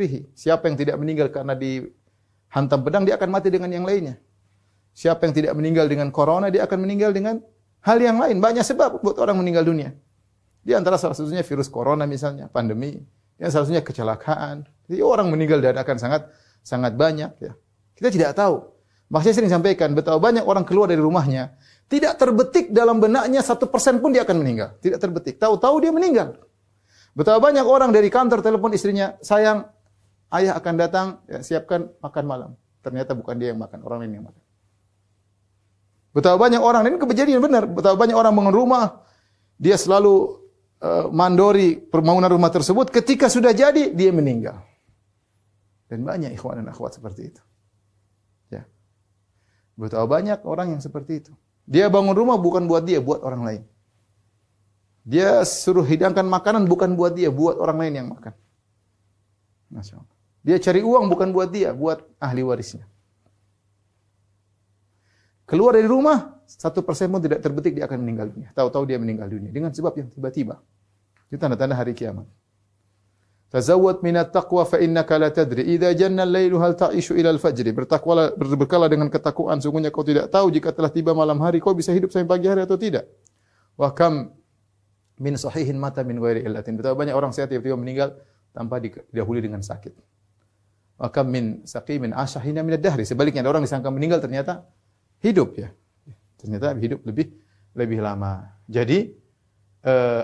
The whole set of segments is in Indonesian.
ghairihi. Siapa yang tidak meninggal karena dihantam pedang, dia akan mati dengan yang lainnya. Siapa yang tidak meninggal dengan corona, dia akan meninggal dengan hal yang lain. Banyak sebab buat orang meninggal dunia. Di antara salah satunya virus corona misalnya, pandemi. Yang salah satunya kecelakaan. Jadi orang meninggal dan akan sangat banyak. Ya. Kita tidak tahu. Makanya sering sampaikan, betapa banyak orang keluar dari rumahnya, tidak terbetik dalam benaknya 1% pun dia akan meninggal. Tidak terbetik. Tahu-tahu dia meninggal. Betapa banyak orang dari kantor telepon istrinya, sayang, ayah akan datang, ya, siapkan makan malam. Ternyata bukan dia yang makan, orang lain yang makan. Betapa banyak orang, ini kejadian benar, betapa banyak orang bangun rumah, dia selalu mandori pembangunan rumah tersebut, ketika sudah jadi, dia meninggal. Dan banyak ikhwan dan akhwat seperti itu. Ya. Betapa banyak orang yang seperti itu. Dia bangun rumah bukan buat dia, buat orang lain. Dia suruh hidangkan makanan bukan buat dia, buat orang lain yang makan. Masya Allah. Dia cari uang bukan buat dia, buat ahli warisnya. Keluar dari rumah, 1% pun tidak terbetik dia akan meninggal dunia. Tahu-tahu dia meninggal dunia dengan sebab yang tiba-tiba. Itu tanda-tanda hari kiamat. Tazawwad minat taqwa fa innaka la tadri idza janna al-lailu hal ta'ishu ila al-fajr. Bertakwalah, berbekalah dengan ketakwaan, sungguhnya kau tidak tahu jika telah tiba malam hari kau bisa hidup sampai pagi hari atau tidak. Wa kam min sahihin mata min ghairi illatin. Betapa banyak orang sehat tiba-tiba meninggal tanpa didahului dengan sakit. Wa kam min saqimin ashahina min ad-dahri. Sebaliknya ada orang disangka meninggal ternyata hidup ya. Ternyata hidup lebih lama. Jadi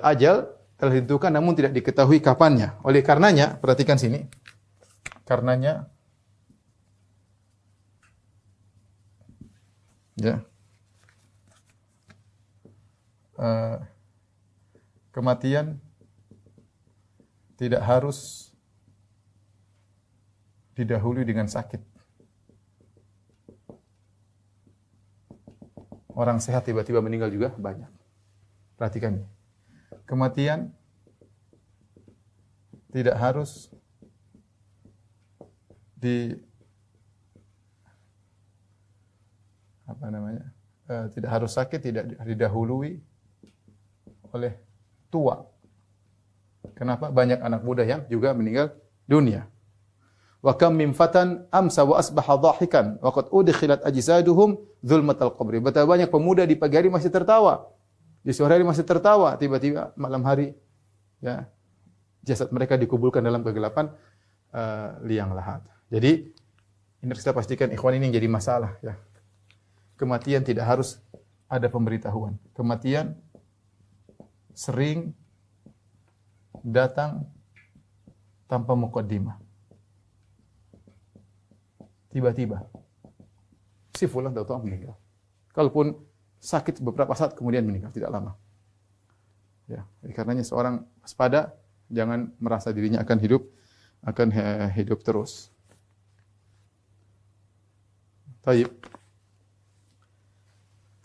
ajal telah ditentukan namun tidak diketahui kapannya. Oleh karenanya, perhatikan sini. Karenanya ya. Kematian tidak harus didahului dengan sakit. Orang sehat tiba-tiba meninggal juga banyak. Perhatikan ini. Kematian tidak harus tidak harus sakit, tidak didahului oleh tua. Kenapa? Banyak anak muda yang juga meninggal dunia. Wa kam min fatan amsa wa asbaha dhahikan wa qad udkhilat ajsaduhum zulmatal qabri. Betapa banyak pemuda di pagi hari masih tertawa, di sore hari masih tertawa, tiba-tiba malam hari ya jasad mereka dikuburkan dalam kegelapan liang lahat. Jadi ini harus kita pastikan ikhwan ini yang jadi masalah ya. Kematian tidak harus ada pemberitahuan. Kematian sering datang tanpa muqaddimah. Tiba-tiba si fulan tahu-tahu meninggal. Kalaupun sakit beberapa saat kemudian meninggal, tidak lama. Ya, karenanya seorang waspada, jangan merasa dirinya akan hidup terus. Baik.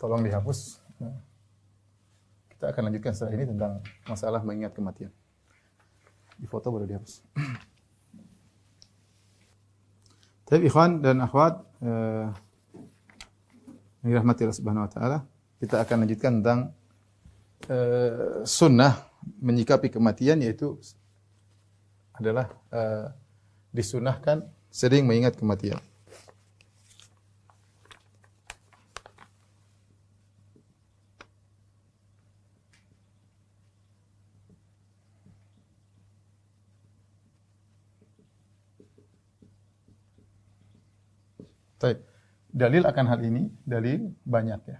Tolong dihapus. Kita akan lanjutkan setelah ini tentang masalah mengingat kematian. Di foto baru dihapus. Tapi ikhwan dan akhwat yang dirahmati Allah Subhanahu wa taala, kita akan lanjutkan tentang sunnah menyikapi kematian, yaitu adalah disunahkan sering mengingat kematian. Baik. Dalil akan hal ini, dalil banyak ya.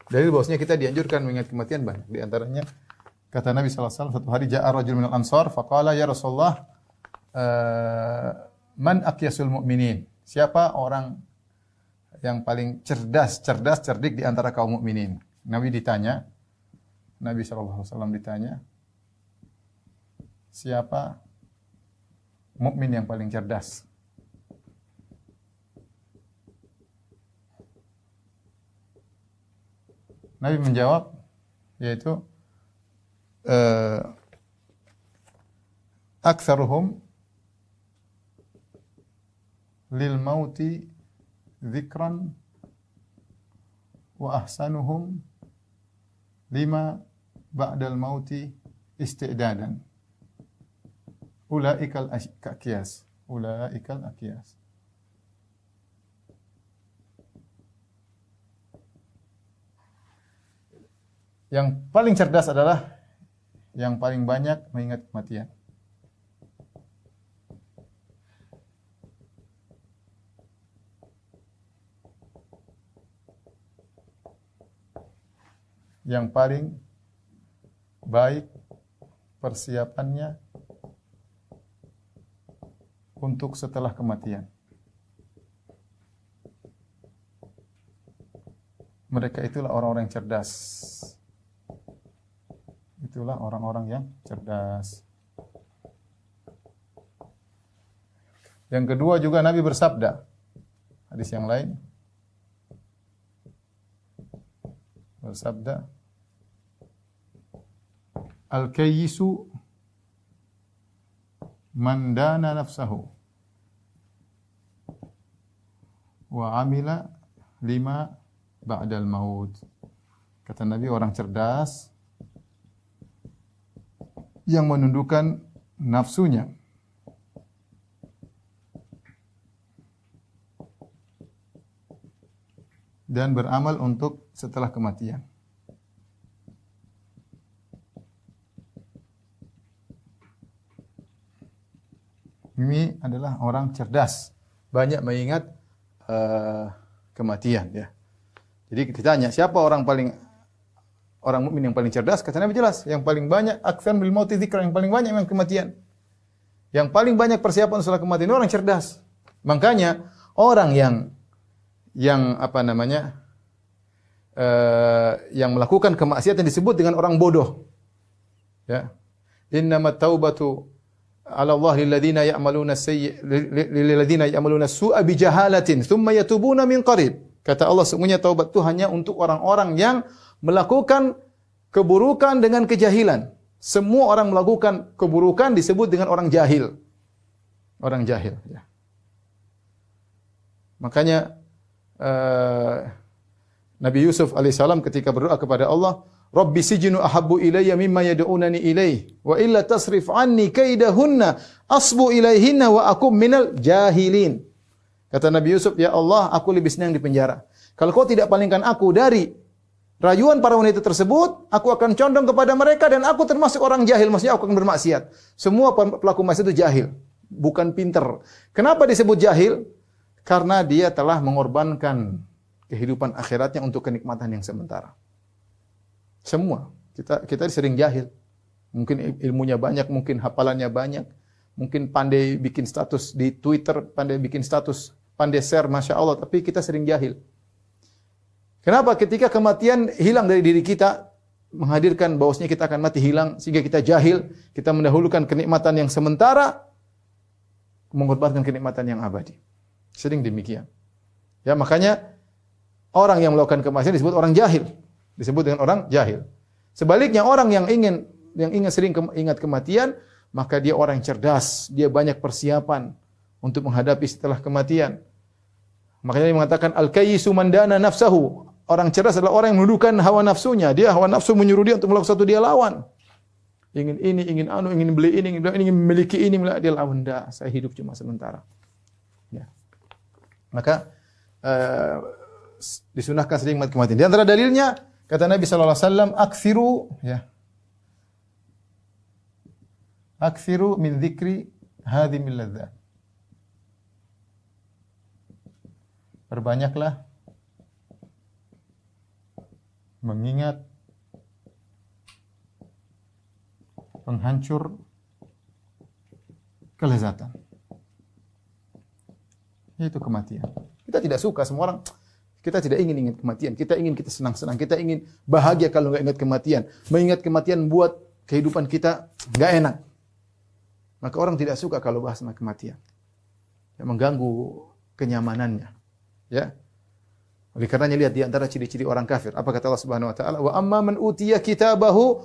Dalil bahwasanya kita dianjurkan mengingat kematian banyak. Di antaranya kata Nabi sallallahu alaihi wasallam, satu hari ja'a rajul minal ansar faqala ya Rasulullah man aqyasul mu'minin? Siapa orang yang paling cerdik di antara kaum mukminin? Nabi sallallahu alaihi wasallam ditanya, siapa mukmin yang paling cerdas? Nabi menjawab, yaitu aktsaruhum lil mauti dzikran wa ahsanuhum lima ba'dal mauti isti'dadan. Ulaikal aqyas. Ulaikal aqyas. Yang paling cerdas adalah yang paling banyak mengingat kematian. Yang paling baik persiapannya untuk setelah kematian. Mereka itulah orang-orang yang cerdas. Itulah orang-orang yang cerdas. Yang kedua juga Nabi bersabda, hadis yang lain, bersabda, Al-kayyisu man dana nafsahu wa amila lima ba'dal maut. Kata Nabi, orang cerdas yang menundukkan nafsunya dan beramal untuk setelah kematian. Ini adalah orang cerdas, banyak mengingat kematian, ya. Jadi ditanya, siapa orang mukmin yang paling cerdas? Kata Nabi jelas, yang paling banyak aktsar bil mauti dzikra, yang paling banyak memang kematian. Yang paling banyak persiapan setelah kematian itu orang cerdas. Makanya orang yang apa namanya? Yang melakukan kemaksiatan disebut dengan orang bodoh. Ya. Innamat taubatu 'ala Allah lilladzina ya'maluna as-su'a bijahalatin tsumma yatubuna min qarib. Kata Allah, sesungguhnya taubat itu hanya untuk orang-orang yang melakukan keburukan dengan kejahilan. Semua orang melakukan keburukan disebut dengan orang jahil. Orang jahil, ya. Makanya Nabi Yusuf alaihissalam ketika berdoa kepada Allah, Rabbi sijnu ahabbu ilayya mimma yad'unani ilayhi wa illa tasrif anni kaidahunna asbu ilayhinna wa akum minal jahilin. Kata Nabi Yusuf, ya Allah, aku lebih senang di penjara. Kalau kau tidak palingkan aku dari rayuan para wanita tersebut, aku akan condong kepada mereka dan aku termasuk orang jahil, maksudnya aku akan bermaksiat. Semua pelaku maksiat itu jahil, bukan pinter. Kenapa disebut jahil? Karena dia telah mengorbankan kehidupan akhiratnya untuk kenikmatan yang sementara. Semua. Kita sering jahil. Mungkin ilmunya banyak, mungkin hafalannya banyak, mungkin pandai bikin status di Twitter, pandai bikin status, pandai share, Masya Allah, tapi kita sering jahil. Kenapa? Ketika kematian hilang dari diri kita, menghadirkan bahwasanya kita akan mati hilang, sehingga kita jahil, kita mendahulukan kenikmatan yang sementara, mengorbankan kenikmatan yang abadi. Sering demikian. Ya, makanya orang yang melakukan kemaksiatan disebut orang jahil. Disebut dengan orang jahil. Sebaliknya orang yang sering ingat kematian, maka dia orang yang cerdas, dia banyak persiapan untuk menghadapi setelah kematian. Makanya dia mengatakan al-kayyisu man dana nafsahu. Orang cerdas adalah orang yang menundukkan hawa nafsunya. Dia hawa nafsu menyuruh dia untuk melakukan sesuatu, dia lawan. Ingin ini, ingin beli ini, ingin memiliki ini, dia lawan. Enggak, saya hidup cuma sementara. Ya. Maka disunahkan sering ingat kematian. Di antara dalilnya kata Nabi sallallahu alaihi wasallam, akthiru min dzikri hadhimil ladzat. Perbanyaklah mengingat penghancur kelezatan. Itu kematian. Kita tidak suka, semua orang, kita tidak ingin ingat kematian. Kita ingin kita senang-senang. Kita ingin bahagia kalau enggak ingat kematian. Mengingat kematian buat kehidupan kita enggak enak. Maka orang tidak suka kalau bahas tentang kematian. Yang mengganggu kenyamanannya. Ya. Oleh karenanya lihat di antara ciri-ciri orang kafir. Apa kata Allah Subhanahu wa taala? Wa amma man utiya kitabahu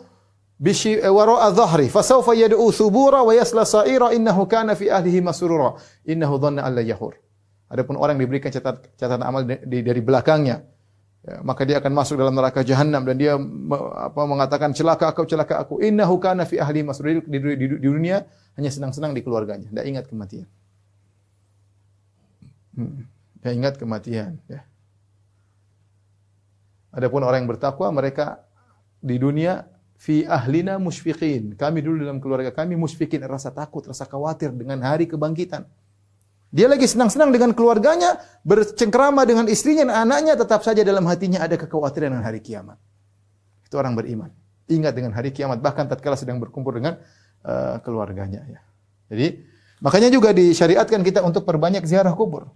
wara'a dhahri fasawfa yad'u thubura wa yasla sa'ira innahu kana fi ahlihi masrura innahu dhanna an la yahur. Adapun orang yang diberikan catatan amal dari belakangnya, ya, maka dia akan masuk dalam neraka jahanam dan dia mengatakan celaka aku. Innahu kana fi ahli masrur. Di dunia hanya senang-senang di keluarganya, tidak ingat kematian. Tidak ingat kematian. Ya. Adapun orang yang bertakwa, mereka di dunia fi ahlina musyfiqin. Kami dulu dalam keluarga kami musyfiqin, rasa takut, rasa khawatir dengan hari kebangkitan. Dia lagi senang-senang dengan keluarganya, bercengkrama dengan istrinya dan anaknya, tetap saja dalam hatinya ada kekhawatiran dengan hari kiamat. Itu orang beriman. Ingat dengan hari kiamat, bahkan tatkala sedang berkumpul dengan keluarganya. Ya. Jadi, makanya juga disyariatkan kita untuk perbanyak ziarah kubur.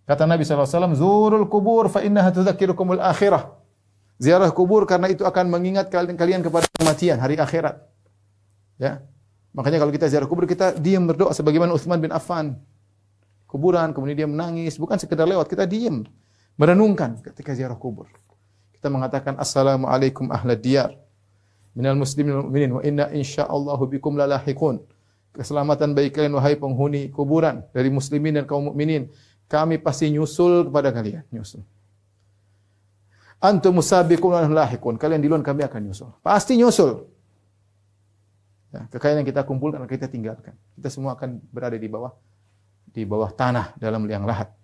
Kata Nabi SAW, Zurul kubur fa innaha tudzakirukumul akhirah. Ziarah kubur karena itu akan mengingat kalian kepada kematian, hari akhirat. Ya. Makanya kalau kita ziarah kubur, kita diam berdoa sebagaimana Utsman bin Affan. Kuburan, kemudian dia menangis, bukan sekedar lewat, kita diam, merenungkan ketika ziarah kubur. Kita mengatakan assalamualaikum ahlad diyar minal muslimin wal mu'minin wa inna insyaallahu bikum lalahiqun. Keselamatan bagi kalian wahai penghuni kuburan dari muslimin dan kaum mukminin. Kami pasti nyusul kepada kalian, nyusul. Antum musabiqun wa lahiqun. Kalian duluan, kami akan nyusul. Pasti nyusul. Ya, kekayaan yang kita kumpulkan akan kita tinggalkan. Kita semua akan berada di bawah tanah dalam liang lahat.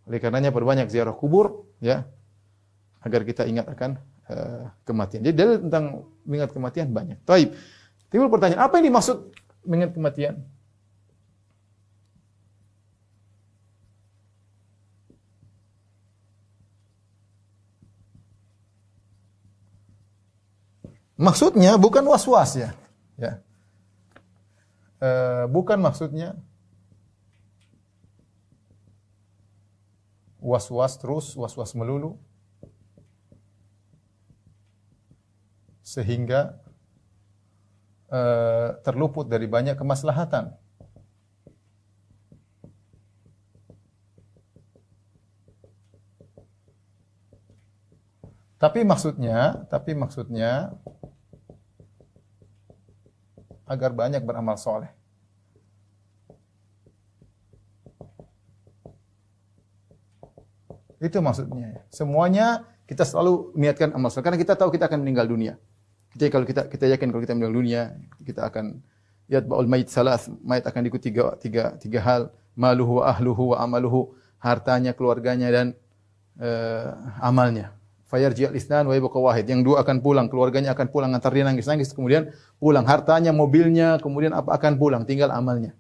Oleh karenanya perbanyak ziarah kubur, ya, agar kita ingat akan kematian. Jadi dalil tentang mengingat kematian banyak. Baik. Timbul pertanyaan, apa yang dimaksud mengingat kematian? Maksudnya bukan was-was ya. Ya. Bukan maksudnya was-was terus, was-was melulu. Sehingga terluput dari banyak kemaslahatan. Tapi maksudnya agar banyak beramal soleh. Itu maksudnya. Semuanya kita selalu niatkan amal soleh karena kita tahu kita akan meninggal dunia. Jadi kalau kita yakin kalau kita meninggal dunia, kita akan yatba'ul mayit salas, mayit akan diikuti tiga hal, maluhu wa ahluhu wa amaluhu, hartanya, keluarganya dan amalnya. Fayarji'al isnan wa yabqa wahid. Yang dua akan pulang, keluarganya akan pulang, antar dia nangis-nangis, kemudian pulang. Hartanya, mobilnya, kemudian apa akan pulang, tinggal amalnya.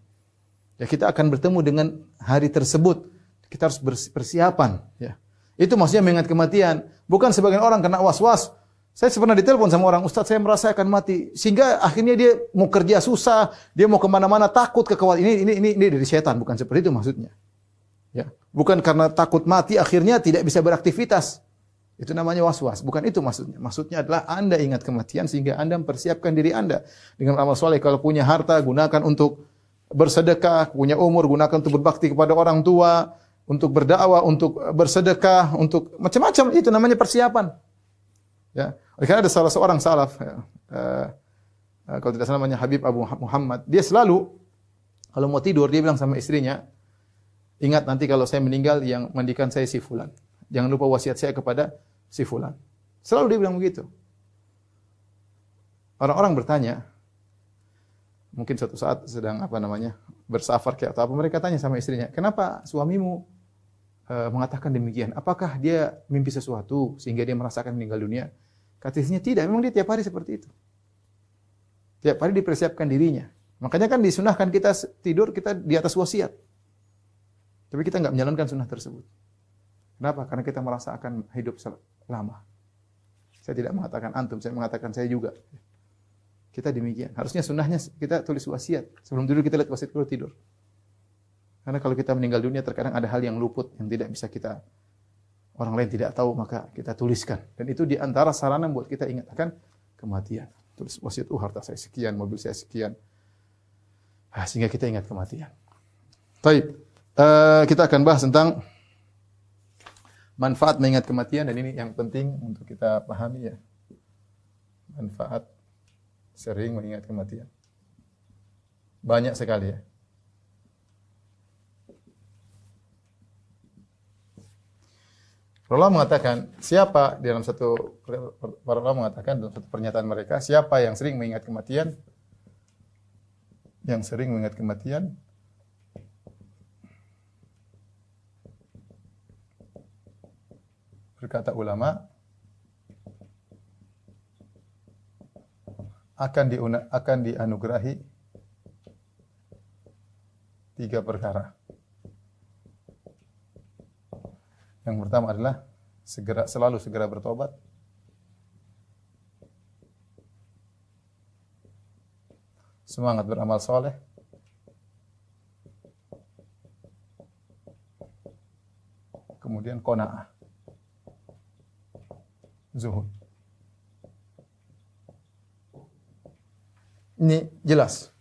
Ya, kita akan bertemu dengan hari tersebut. Kita harus persiapan. Ya. Itu maksudnya mengingat kematian. Bukan sebagian orang kena was-was. Saya pernah ditelepon sama orang, Ustaz saya merasa akan mati. Sehingga akhirnya dia mau kerja susah, dia mau kemana-mana takut kekhawatiran. Ini dari setan, bukan seperti itu maksudnya. Ya. Bukan karena takut mati akhirnya tidak bisa beraktivitas. Itu namanya was-was. Bukan itu maksudnya. Maksudnya adalah Anda ingat kematian sehingga Anda mempersiapkan diri Anda dengan amal soleh. Kalau punya harta, gunakan untuk bersedekah. Punya umur, gunakan untuk berbakti kepada orang tua, untuk berdakwah, untuk bersedekah, untuk macam-macam. Itu namanya persiapan. Ya. Karena ada salah seorang salaf, kalau tidak salah namanya Habib Abu Muhammad. Dia selalu kalau mau tidur dia bilang sama istrinya, ingat nanti kalau saya meninggal yang mandikan saya si fulan. Jangan lupa wasiat saya kepada si fulan. Selalu dia bilang begitu. Orang-orang bertanya, mungkin suatu saat sedang bersafar kayak atau apa, mereka tanya sama istrinya, kenapa suamimu mengatakan demikian? Apakah dia mimpi sesuatu sehingga dia merasakan meninggal dunia? Kata istrinya, tidak. Memang dia tiap hari seperti itu. Tiap hari dipersiapkan dirinya. Makanya kan disunahkan kita tidur kita di atas wasiat. Tapi kita enggak menjalankan sunnah tersebut. Kenapa? Karena kita merasa akan hidup lama. Saya tidak mengatakan antum, saya mengatakan saya juga. Kita demikian. Harusnya sunnahnya kita tulis wasiat. Sebelum tidur kita lihat wasiat dulu tidur. Karena kalau kita meninggal dunia terkadang ada hal yang luput yang tidak bisa orang lain tidak tahu, maka kita tuliskan. Dan itu di antara sarana buat kita ingat akan kematian. Tulis wasiat, harta saya sekian, mobil saya sekian. Sehingga kita ingat kematian. Baik. Kita akan bahas tentang manfaat mengingat kematian, dan ini yang penting untuk kita pahami ya. Manfaat sering mengingat kematian. Banyak sekali ya. Allah mengatakan, siapa di dalam satu para ulama mengatakan dalam satu pernyataan mereka, siapa yang sering mengingat kematian? Yang sering mengingat kematian berkata ulama akan dianugerahi 3 perkara. Yang pertama adalah selalu segera bertobat. Semangat beramal soleh. Kemudian qanaah. Zuhud. Ini jelas.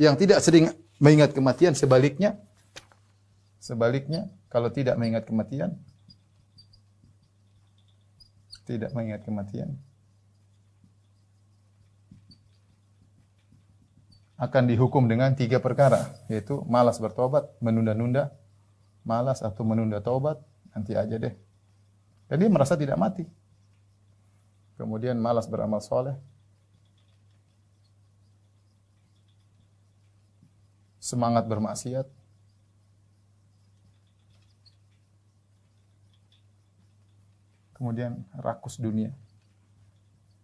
Yang tidak sering mengingat kematian sebaliknya kalau tidak mengingat kematian akan dihukum dengan 3 perkara, yaitu malas bertobat, menunda-nunda, malas atau menunda taubat, nanti aja deh. Jadi merasa tidak mati. Kemudian malas beramal soleh, semangat bermaksiat, kemudian rakus dunia.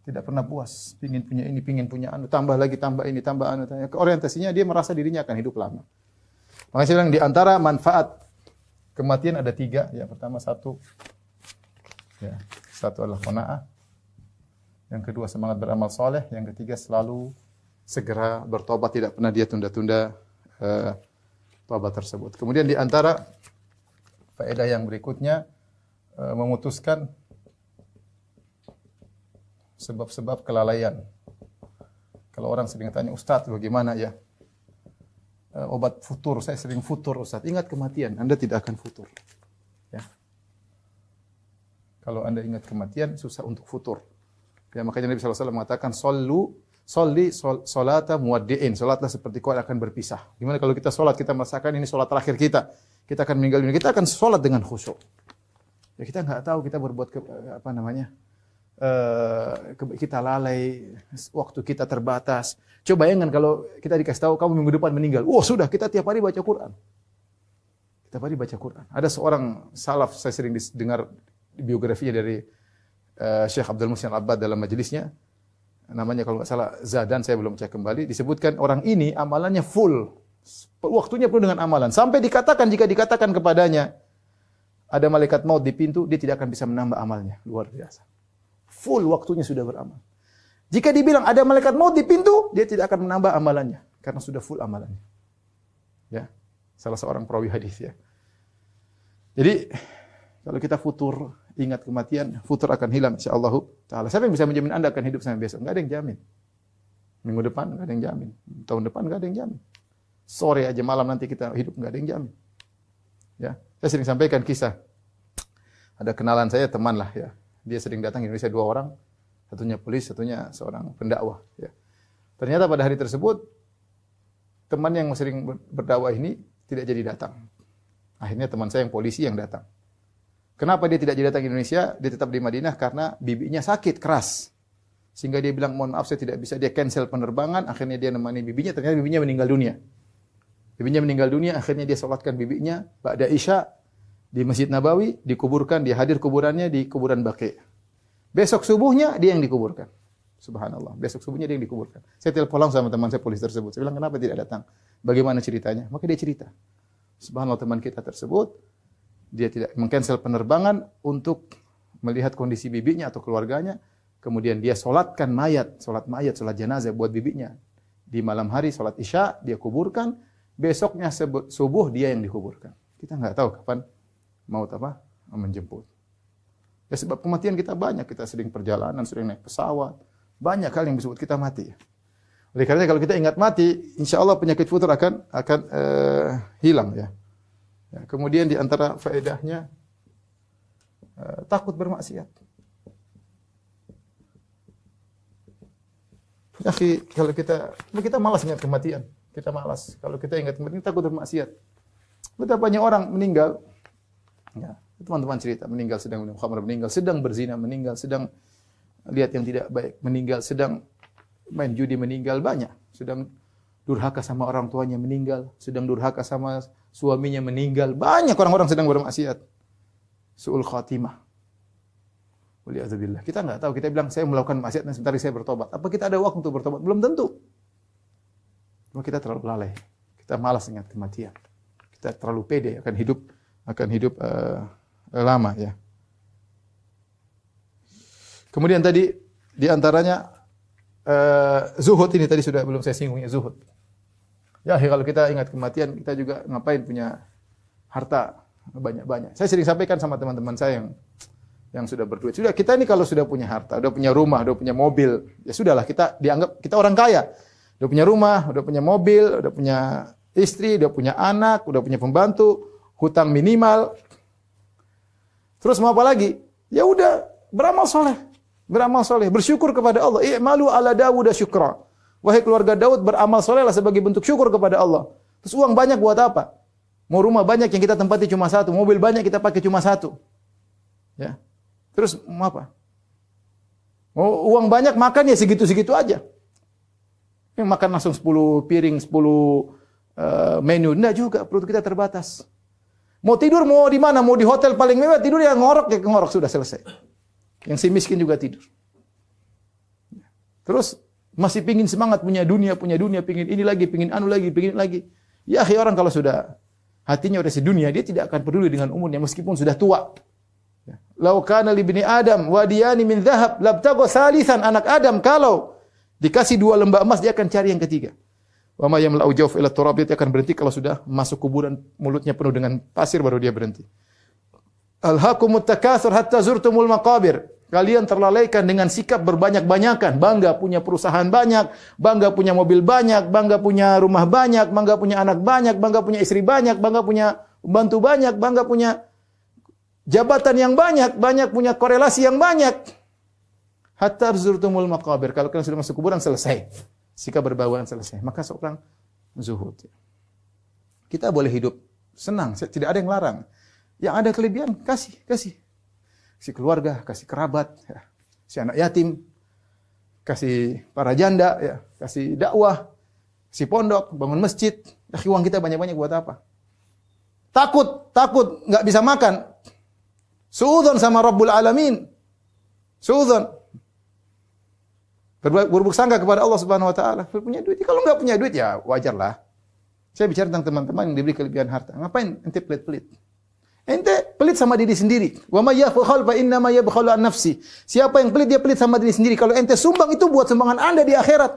Tidak pernah puas, pingin punya ini, pingin punya anu, tambah lagi, tambah ini, tambah anu. Orientasinya dia merasa dirinya akan hidup lama. Makanya saya bilang di antara manfaat kematian ada 3. Yang pertama satu adalah qanaah. Yang kedua semangat beramal soleh. Yang ketiga selalu segera bertobat, tidak pernah dia tunda-tunda tobat tersebut. Kemudian di antara faedah yang berikutnya memutuskan sebab-sebab kelalaian. Kalau orang sering tanya, Ustaz bagaimana ya obat futur? Saya sering futur Ustaz. Ingat kematian, Anda tidak akan futur. Ya. Kalau Anda ingat kematian, susah untuk futur. Ya, makanya Nabi SAW mengatakan, Solli solata muwaddi'in. Solatlah seperti kau akan berpisah. Gimana kalau kita solat, kita merasakan ini solat terakhir kita. Kita akan meninggal dunia. Kita akan solat dengan khusyuk. Ya, kita nggak tahu kita berbuat kita lalai, waktu kita terbatas. Coba bayangkan kalau kita dikasih tahu kamu minggu depan meninggal. Sudah, kita tiap hari baca Quran. Tiap hari baca Quran. Ada seorang salaf, saya sering dengar biografinya dari Syekh Abdul Muhsin Al-Abbad dalam majelisnya. Namanya kalau nggak salah Zadan, saya belum cek kembali. Disebutkan orang ini amalannya full. Waktunya penuh dengan amalan. Sampai dikatakan, jika dikatakan kepadanya ada malaikat maut di pintu, dia tidak akan bisa menambah amalnya. Luar biasa. Full waktunya sudah beramal. Jika dibilang ada malaikat maut di pintu, dia tidak akan menambah amalannya karena sudah full amalannya. Ya, salah seorang perawi hadis ya. Jadi kalau kita futur, ingat kematian, futur akan hilang insyaallah taala. Siapa yang bisa menjamin Anda akan hidup sampai besok? Enggak ada yang jamin. Minggu depan enggak ada yang jamin. Tahun depan enggak ada yang jamin. Sore aja malam nanti kita hidup enggak ada yang jamin. Ya, saya sering sampaikan kisah. Ada kenalan saya, teman lah ya. Dia sering datang ke Indonesia 2 orang, satunya polisi, satunya seorang pendakwah. Ya. Ternyata pada hari tersebut, teman yang sering berdakwah ini tidak jadi datang. Akhirnya teman saya yang polisi yang datang. Kenapa dia tidak jadi datang ke Indonesia? Dia tetap di Madinah karena bibinya sakit keras. Sehingga dia bilang, mohon maaf saya tidak bisa. Dia cancel penerbangan, akhirnya dia nemani bibinya, ternyata bibinya meninggal dunia. Bibinya meninggal dunia, akhirnya dia sholatkan bibinya, ba'da Isya, di Masjid Nabawi, dikuburkan, dia hadir kuburannya di kuburan Baqi'. Besok subuhnya dia yang dikuburkan. Subhanallah, besok subuhnya dia yang dikuburkan. Saya telepon langsung sama teman saya polisi tersebut. Saya bilang, kenapa tidak datang? Bagaimana ceritanya? Maka dia cerita. Subhanallah, teman kita tersebut, dia tidak mengcancel penerbangan untuk melihat kondisi bibinya atau keluarganya. Kemudian dia solatkan mayat, solat jenazah buat bibinya. Di malam hari solat Isya, dia kuburkan. Besoknya subuh dia yang dikuburkan. Kita nggak tahu kapan maut menjemput. Ya, sebab kematian kita banyak, kita sering perjalanan, sering naik pesawat, banyak hal yang disebut kita mati. Oleh karena kalau kita ingat mati, insya Allah penyakit futur akan hilang ya. Ya. Kemudian di antara faedahnya takut bermaksiat. Ya, kalau kita malas ingat kematian, kita malas. Kalau kita ingat kematian, kita takut bermaksiat. Betapa banyak orang meninggal. Ya. Teman-teman cerita, meninggal sedang minum khamr, meninggal sedang berzina, meninggal sedang lihat yang tidak baik, meninggal sedang main judi, meninggal banyak, sedang durhaka sama orang tuanya, meninggal, sedang durhaka sama suaminya, meninggal. Banyak orang-orang sedang bermaksiat. Su'ul khatimah. Waliyadzubillah. Kita enggak tahu, kita bilang saya melakukan maksiat dan sebentar saya bertobat. Apa kita ada waktu untuk bertobat? Belum tentu. Cuma kita terlalu lalai. Kita malas ingat kematian. Kita terlalu pede akan hidup lama ya. Kemudian tadi di antaranya zuhud ini tadi sudah belum saya singgung ya, zuhud. Ya, kalau kita ingat kematian, kita juga ngapain punya harta banyak-banyak. Saya sering sampaikan sama teman-teman saya yang sudah berduit. Sudah, kita ini kalau sudah punya harta, sudah punya rumah, sudah punya mobil, ya sudahlah, kita dianggap kita orang kaya. Sudah punya rumah, sudah punya mobil, sudah punya istri, sudah punya anak, sudah punya pembantu, hutang minimal. Terus mau apa lagi? Ya udah, beramal soleh. Beramal soleh, bersyukur kepada Allah. I'malu ala Dawud syukra. Wahai keluarga Daud, beramal solehlah sebagai bentuk syukur kepada Allah. Terus uang banyak buat apa? Mau rumah banyak yang kita tempati cuma satu, mobil banyak kita pakai cuma satu. Ya. Terus mau apa? Mau uang banyak makan ya segitu-segitu aja. Yang makan langsung 10 piring, 10 menu. Enggak juga, perut kita terbatas. Mau tidur mau di mana? Mau di hotel paling mewah, tidur ya ngorok sudah selesai. Yang si miskin juga tidur. Terus masih pingin semangat punya dunia, pingin ini lagi, pingin anu lagi, pingin lagi. Ya, orang kalau sudah hatinya udah sedunia, dia tidak akan peduli dengan umurnya meskipun sudah tua. Lau kana li ibni Adam wadiyani min dhahab labtagha salisan, anak Adam kalau dikasih 2 lembah emas dia akan cari yang ketiga. Wa ma yamla'u jawf ila turab, dia akan berhenti kalau sudah masuk kuburan mulutnya penuh dengan pasir baru dia berhenti. Alhaakumut takatsur hatta zurtumul maqabir. Kalian terlalaikan dengan sikap berbanyak-banyakan, bangga punya perusahaan banyak, bangga punya mobil banyak, bangga punya rumah banyak, bangga punya anak banyak, bangga punya istri banyak, bangga punya pembantu banyak, bangga punya jabatan yang banyak, punya korelasi yang banyak. Hatta zurtumul maqabir. Kalau kalian sudah masuk kuburan selesai. Sikap berbauan selesai. Maka seorang zuhud. Kita boleh hidup senang, tidak ada yang larang. Yang ada kelebihan kasih. Kasih keluarga, kasih kerabat, ya. Si anak yatim, kasih para janda, ya. Kasih dakwah, si pondok, bangun masjid. Uang kita banyak-banyak buat apa? Takut nggak bisa makan. Suudzon sama Rabbul Alamin. Suudzon. Berburuk sangka kepada Allah Subhanahu wa taala. Punya duit. Kalau nggak punya duit ya wajarlah. Saya bicara tentang teman-teman yang diberi kelebihan harta. Ngapain ente pelit-pelit? Ente pelit sama diri sendiri. Wa may yabkhal fa inna ma yabkhalu an nafsi. Siapa yang pelit dia pelit sama diri sendiri. Kalau ente sumbang itu buat sumbangan Anda di akhirat.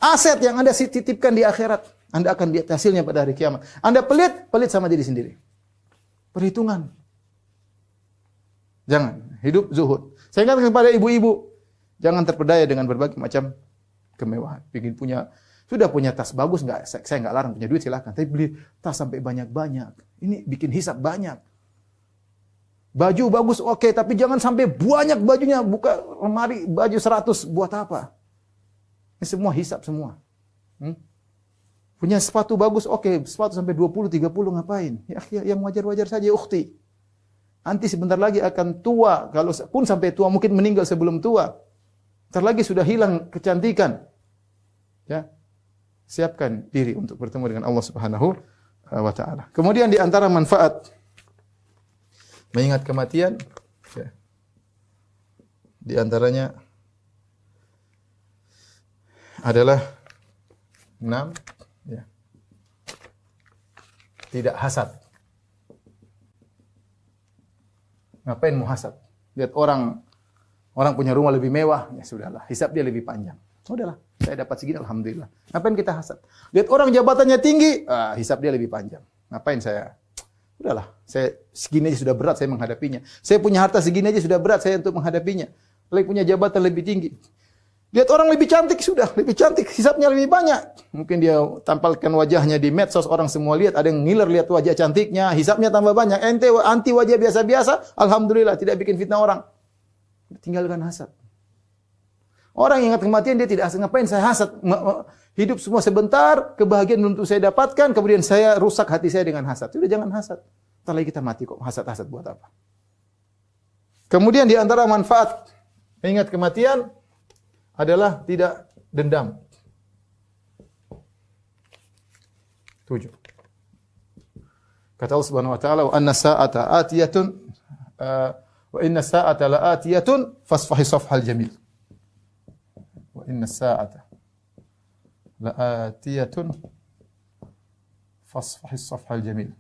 Aset yang Anda titipkan di akhirat, Anda akan lihat hasilnya pada hari kiamat. Anda pelit sama diri sendiri. Perhitungan. Jangan hidup zuhud. Saya ingatkan kepada ibu-ibu, jangan terpedaya dengan berbagai macam kemewahan. Ingin sudah punya tas bagus enggak? Saya enggak larang punya duit silakan, tapi beli tas sampai banyak-banyak. Ini bikin hisab banyak. Baju bagus oke, tapi jangan sampai banyak bajunya, buka lemari baju 100 buat apa? Ini semua hisab semua. Punya sepatu bagus oke, sepatu sampai 20 30 ngapain? Ya yang wajar-wajar saja ukhti. Nanti sebentar lagi akan tua, kalau pun sampai tua mungkin meninggal sebelum tua. Ntar lagi sudah hilang kecantikan. Ya. Siapkan diri untuk bertemu dengan Allah Subhanahu wa taala. Kemudian di antara manfaat mengingat kematian ya, di antaranya adalah 6 ya. Tidak hasad. Ngapain mau hasad? Lihat orang punya rumah lebih mewah, ya sudahlah, hisab dia lebih panjang. Sudahlah, saya dapat segini alhamdulillah. Ngapain kita hasad? Lihat orang jabatannya tinggi, hisab dia lebih panjang. Ngapain saya? Udahlah, saya segini aja sudah berat saya menghadapinya. Saya punya harta segini aja sudah berat saya untuk menghadapinya. Lagi punya jabatan lebih tinggi. Lihat orang lebih cantik sudah, lebih cantik, hisabnya lebih banyak. Mungkin dia tampilkan wajahnya di medsos, orang semua lihat, ada yang ngiler lihat wajah cantiknya, hisabnya tambah banyak. Ente anti wajah biasa-biasa, alhamdulillah tidak bikin fitnah orang. Tinggalkan hasad. Orang yang ingat kematian dia tidak hasad. Ngapain saya hasad? Hidup semua sebentar, kebahagiaan belum tentu saya dapatkan, kemudian saya rusak hati saya dengan hasad. Sudah jangan hasad. Entar lagi kita mati kok, hasad-hasad buat apa? Kemudian di antara manfaat mengingat kematian adalah tidak dendam. 7. Kata Allah Subhanahu wa taala, "Wa anna sa'ata atiyatun wa inna sa'ata la'atiyatun fasfahi safhal jamil." Wa inna sa'ata la'atiyatun fasfahi safhal jamil.